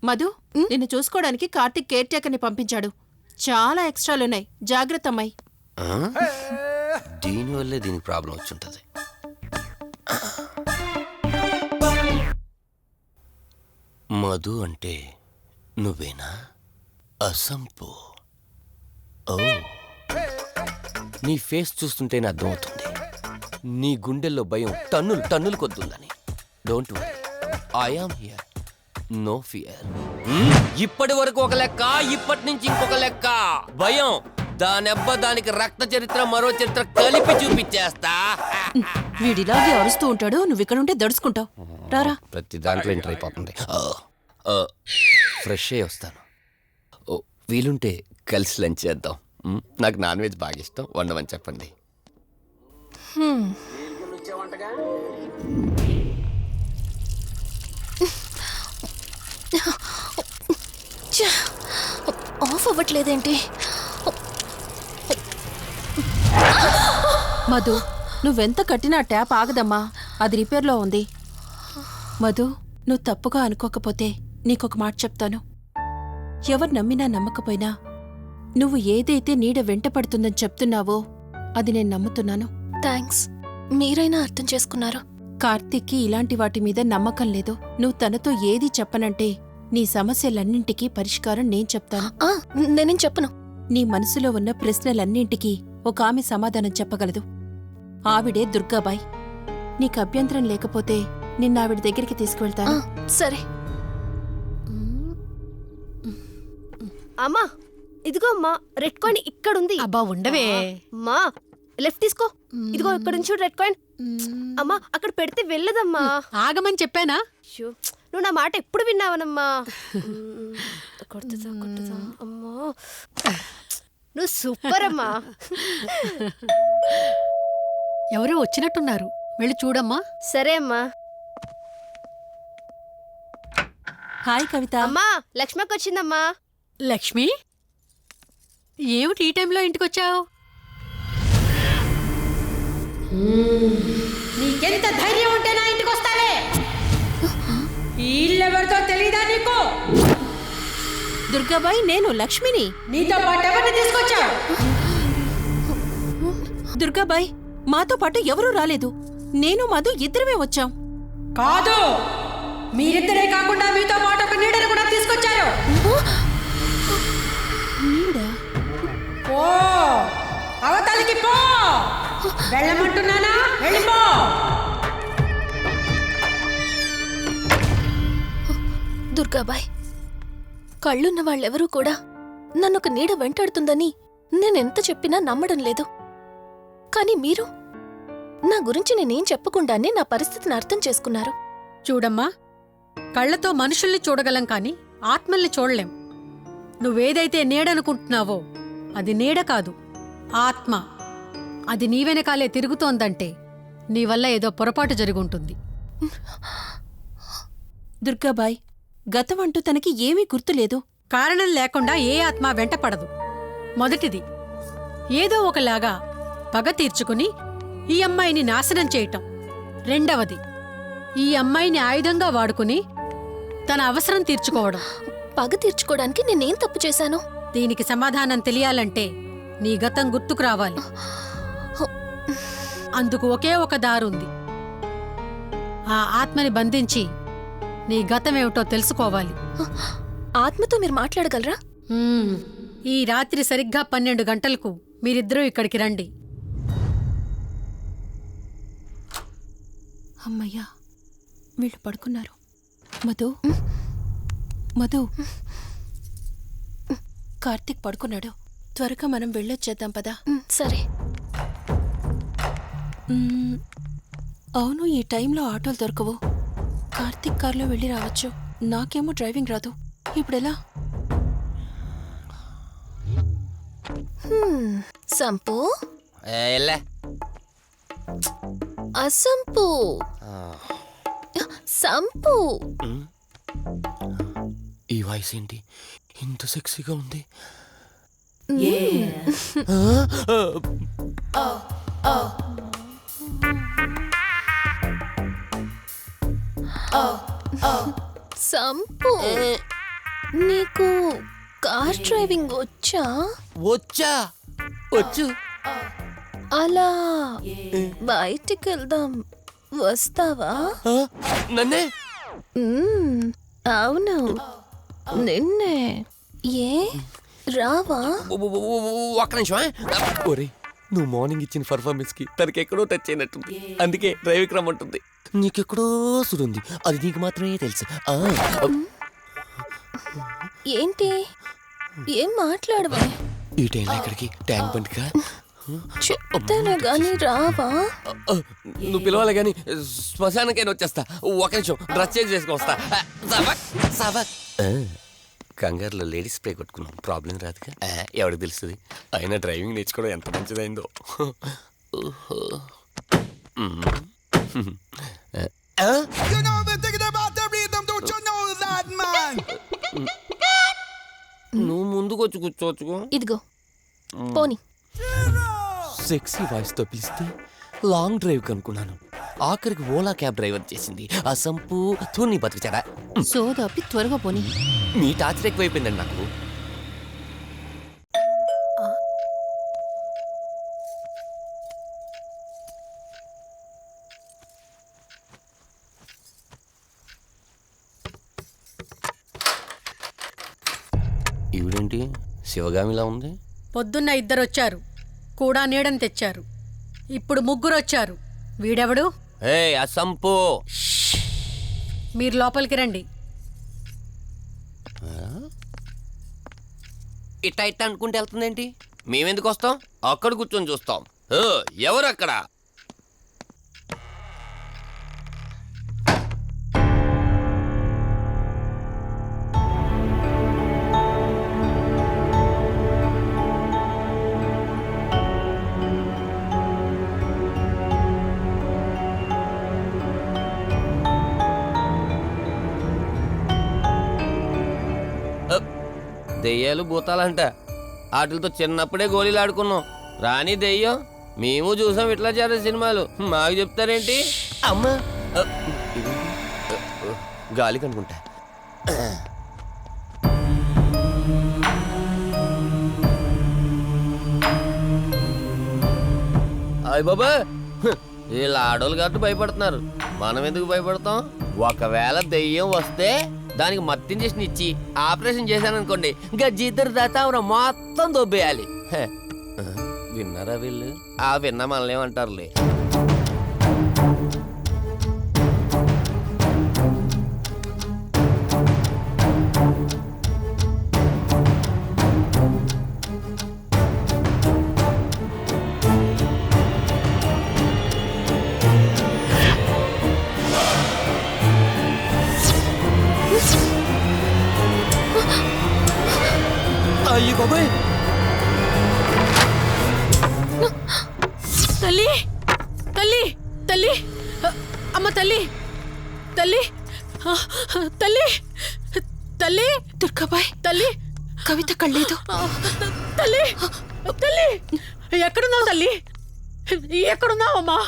మధు, నిన్ను చూసుకోవడానికి కార్తిక్ కేర్ టేకర్ని పంపించాడు. చాలా ఎక్స్ట్రాలున్నాయి, జాగ్రత్త అమ్మాయి. దీనివల్లే దీనికి ప్రాబ్లం వచ్చుంటది. మధు అంటే నువ్వేనా? అసంపు. ఓ, నీ ఫేస్ చూస్తుంటేనే అర్థమవుతుంది నీ గుండెల్లో భయం టన్నులు టన్నులు కొద్దుందని. Don't worry, I am here, no fear. ఇప్పటి వరకు ఒక లెక్క, ఇప్పటి నుంచి ఇంకొక లెక్క. భయం దానికి రక్త చరిత్ర మరో చరిత్ర కలిపి చూపించేస్తా. వీడిలాగే అరుస్తూ ఉంటాడు, నువ్వు ఇక్కడ ఉంటే దడుచుకుంటావు. రారా. ప్రతి దాంట్లో ఎంటర్ అయిపోతుంది. ఫ్రెష్ అయ్యి వస్తాను. వీలుంటే కలిసి లంచ్ చేద్దాం. నాకు నాన్ వెజ్ బాగా ఇష్టం, వండమని చెప్పండి. ఆఫ్ అవ్వట్లేదేంటి? మధు, నువ్వెంత కట్టినా ట్యాప్ ఆగదమ్మా, అది రిపేర్లో ఉంది. మధు, నువ్వు తప్పుగా అనుకోకపోతే నీకొక మాట చెప్తాను. ఎవరు నమ్మినా నమ్మకపోయినా నువ్వు ఏదైతే నీడ వెంట పడుతుందని చెప్తున్నావో అది నేను నమ్ముతున్నాను. థ్యాంక్స్, మీరైనా అర్థం చేసుకున్నారు. కార్తీక్కి ఇలాంటి వాటి మీద నమ్మకం లేదు. నువ్వు తనతో ఏది చెప్పనంటే నీ సమస్యలన్నింటికీ పరిష్కారం నేను చెప్తాను. నేనేం చెప్పను. నీ మనసులో ఉన్న ప్రశ్నలన్నింటికీ ఒక ఆమె సమాధానం చెప్పగలదు. ఆవిడే దుర్గాబాయ్. నీకు అభ్యంతరం లేకపోతే నిన్నావిడ దగ్గరికి తీసుకువెళ్తాను. సరే. అమ్మా, ఇదిగో అమ్మా, రెడ్ కాయిన్ ఇక్కడుంది. అబ్బా ఉండవే. అమ్మా, లెఫ్ట్ తీసుకో. ఇదిగో ఇక్కడ నుంచి రెడ్ కాయిన్. అమ్మా, అక్కడ పెడితే వెళ్ళదమ్మా. ఆగమని చెప్పానా? నువ్వు నా మాట ఎప్పుడు విన్నావనమ్మా. కొడుతుందా అమ్మా, నువ్వు సూపర్ అమ్మా. ఎవరో వచ్చినట్టున్నారు, వెళ్ళి చూడమ్మా. సరే అమ్మా. హాయ్ కవిత. అమ్మా, లక్ష్మకి వచ్చిందమ్మా. లక్ష్మి, ఏమిటి ఈ టైంలో ఇంటికొచ్చావు? నీకెంత ధైర్యం ఉంటే నా ఇంటికి వస్తావే? ఇల్లెవరితో తెలీదా నీకు? దుర్గాబాయ్, నేను లక్ష్మిని. నీతో పాటు ఎవరిని తీసుకొచ్చావు? దుర్గాబాయ్, మాతో పాటు ఎవరూ రాలేదు. నేను మధు ఇద్దరమే వచ్చాం. కాదు, మీరిద్దరే కాకుండా మీతో పాటు ఒక నీడను కూడా తీసుకొచ్చారు. ఓ, అవతలికి పో. వెళ్ళమంటున్నానా? వెళ్ళిపో. దుర్గాబాయ్, కళ్ళున్న వాళ్ళెవరూ కూడా నన్నొక నీడ వెంటాడుతుందని నేనెంత చెప్పినా నమ్మడం లేదు. కానీ మీరు నా గురించి నేనేం చెప్పకుండానే నా పరిస్థితిని అర్థం చేసుకున్నారు. చూడమ్మా, కళ్ళతో మనుషుల్ని చూడగలం కాని ఆత్మల్ని చూడలేం. నువ్వేదైతే నీడనుకుంటున్నావో అది నీడ కాదు, ఆత్మ. అది నీ వెనకాలే తిరుగుతోందంటే నీ వల్ల ఏదో పొరపాటు జరుగుంటుంది. దుర్గాబాయ్, గతం అంటూ తనకి ఏమీ గుర్తులేదు. కారణం లేకుండా ఏ ఆత్మ వెంటపడదు. మొదటిది, ఏదో ఒకలాగా పగ తీర్చుకుని ఈ అమ్మాయిని నాశనం చేయటం. రెండవది, ఈ అమ్మాయిని ఆయుధంగా వాడుకుని తన అవసరం తీర్చుకోవడం. పగ తీర్చుకోవడానికి నేనేం తప్పు చేశాను? దీనికి సమాధానం తెలియాలంటే నీ గతం గుర్తుకు రావాలి. అందుకు ఒకే ఒక దారుంది. ఆ ఆత్మని బంధించి నీ గతమేమిటో తెలుసుకోవాలి. ఆత్మతో మీరు మాట్లాడగలరా? ఈ రాత్రి సరిగ్గా 12 గంటలకు మీరిద్దరూ ఇక్కడికి రండి. అమ్మయ్యా, వీళ్ళు పడుకున్నారు. మధు, మధు, కార్తీక్ పడుకున్నాడు. త్వరగా మనం వెళ్ళొచ్చేద్దాం పదా. సరే. అవును, ఈ టైంలో ఆటోలు దొరకవు. కార్తీక్ కార్లో వెళ్ళి రావచ్చు. నాకేమో డ్రైవింగ్ రాదు. ఇప్పుడెలా? సంపు, అసంపు, సంపు. ఈ వాయిస్ ఏంటి ఇంత సెక్సీగా ఉంది? సంపు. నీకు కార్ డ్రైవింగ్ వచ్చా? వచ్చా? వచ్చు. అలా బయటికి వెళ్దాం వస్తావా? ఆ, నన్నే? అవును నిన్నే. ఏ రావా? ఒక్క నిమిషం. ఒరే, నువ్వు మార్నింగ్ ఇచ్చిన పర్ఫార్మెన్స్ కి తనకి ఎక్కడో టచ్ అయినట్టుంది. అందుకే డ్రైవింగ్ రమ్మంటుంది. నీకెక్కడో సుడుంది, అది నీకు మాత్రమే తెలుసు. ఏంటి ఏం మాట్లాడవా? ఈ టైంలో ఇక్కడికి ట్యాంక్ బండ్కా? చెప్తాను గాని రావా? నువ్వు పిలవాలి కానీ శ్మశానకైనా వచ్చేస్తా. ఒక నిమిషం డ్రెస్ చేంజ్ చేసుకొని వస్తా. కంగారులో లేడీస్ స్ప్రే కొట్టుకున్నాం, ప్రాబ్లం రాదుగా. ఎవరికి తెలుస్తుంది? అయినా డ్రైవింగ్ నేర్చుకోవడం ఎంత మంచిదైందో. నువ్వు ముందుకు వచ్చి కూర్చోవచ్చుకో. ఇదిగో పోనీ. సెక్సీ వాయిస్ తో పిలిస్తే లాంగ్ డ్రైవ్ కనుక్కున్నాను. ఆఖరికి ఓలా క్యాబ్ డ్రైవర్ చేసింది ఆ సంపు తూని బతికిచాడా. సోదాపి త్వరగా పోనీ. మీ టార్చర్ ఎక్కువైపోయిందండి నాకు. ఈవిడేంటి శివగామిలా ఉంది? పొద్దున్న 2 వచ్చారు, కూడా నీడని తెచ్చారు. ఇప్పుడు 3 వచ్చారు. వీడెవడు? ఏ అసంపు, మీరు లోపలికి రండి. ఇట్ట ఇట్ట అనుకుంటే వెళ్తుందేంటి? మేమెందుకు వస్తాం? అక్కడ కూర్చొని చూస్తాం. ఎవరు అక్కడ? దెయ్యాలు భూతాలంట. వాటితో చిన్నప్పుడే గోళీలు ఆడుకున్నాం. రాని దెయ్యం మేము చూసాం ఇట్లా చేరే సినిమాలు. మాకు చెప్తారేంటి? అమ్మా, గాలి కనుకుంటా. అయ్య బాబా, వీళ్ళ ఆడోళ్ళు కాబట్టి భయపడుతున్నారు. మనం ఎందుకు భయపడతాం? ఒకవేళ దెయ్యం వస్తే దానికి మత్తు ఇంజెక్షన్ ఇచ్చి ఆపరేషన్ చేశాననుకోండి, ఇంకా జీతరు దాతావరం మొత్తం దొబ్బేయాలి. విన్నారా వీళ్ళు? విన్నా మనల్ని ఏమంటారులే. అయ్యి బాబాయ్, తల్లి తల్లి తల్లి, అమ్మ తల్లి తల్లి తల్లి తల్లి, దుర్గాబాయ్, తల్లి కవిత కళ్ళేదు. తల్లి తల్లి, ఎక్కడున్నావు తల్లి? ఎక్కడున్నావమ్మా?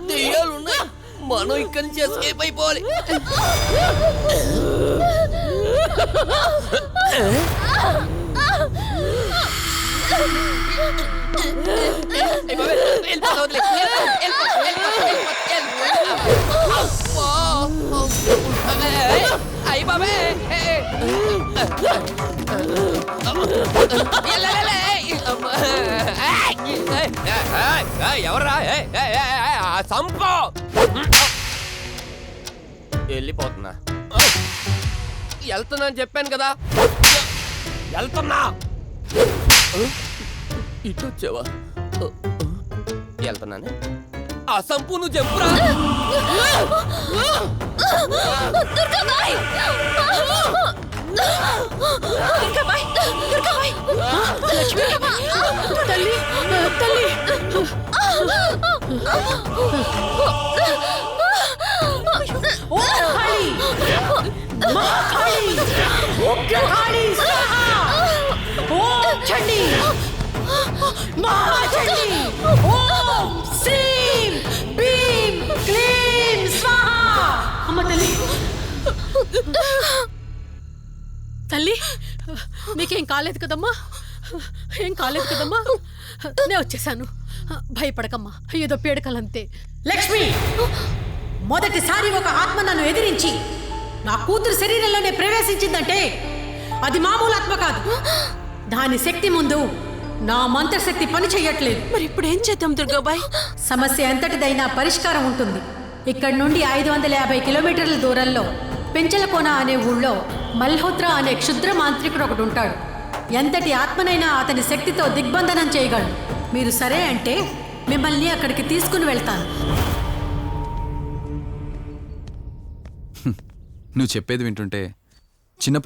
దెయ్యాలున్నాయి, మనం ఇక్కడి నుంచి ఎస్కేప్ అయిపోవాలి. అయ్యి బాబే, ఎవర్రా? సంపో వెళ్ళిపోతున్నా. వెళ్తున్నా అని చెప్పాను కదా, వెళ్తున్నా. ఇటు వచ్చావా? వెళ్తున్నానే. ఆ సంపు నువ్వు చెప్పురా. తల్లి తల్లి ఓ కాళీ మా కాళీ ఉగ్ర కాళీ స్వాహా ఓం చండీ మహా చండీ ఓం శ్రీం భీం క్లీం స్వాహా. అమ్మ తల్లి తల్లి నీకేం కాలేదు కదమ్మా? ఏం కాలేదు కదమ్మా? నేను వచ్చేసాను, భయపడకమ్మా, ఏదో పీడకలంతే. లక్ష్మి, మొదటిసారి ఒక ఆత్మ నన్ను ఎదిరించి నా కూతురు శరీరంలోనే ప్రవేశించిందంటే అది మామూలు ఆత్మ కాదు. దాని శక్తి ముందు నా మంత్రశక్తి పని చెయ్యట్లేదు. మరి ఇప్పుడు ఏం చేద్దాం దుర్గాబాయ్? సమస్య ఎంతటిదైనా పరిష్కారం ఉంటుంది. ఇక్కడి నుండి 550 కిలోమీటర్ల దూరంలో పెంచలకోన అనే ఊళ్ళో మల్హోత్రా అనే క్షుద్ర మాంత్రికుడు ఒకడు ఉంటాడు. ఎంతటి ఆత్మనైనా అతని శక్తితో దిగ్బంధనం చేయగలడు. మీరు సరే అంటే మిమ్మల్ని అక్కడికి తీసుకుని వెళ్తాను. నువ్వు చెప్పేది వింటుంటే చిన్నప్పుడు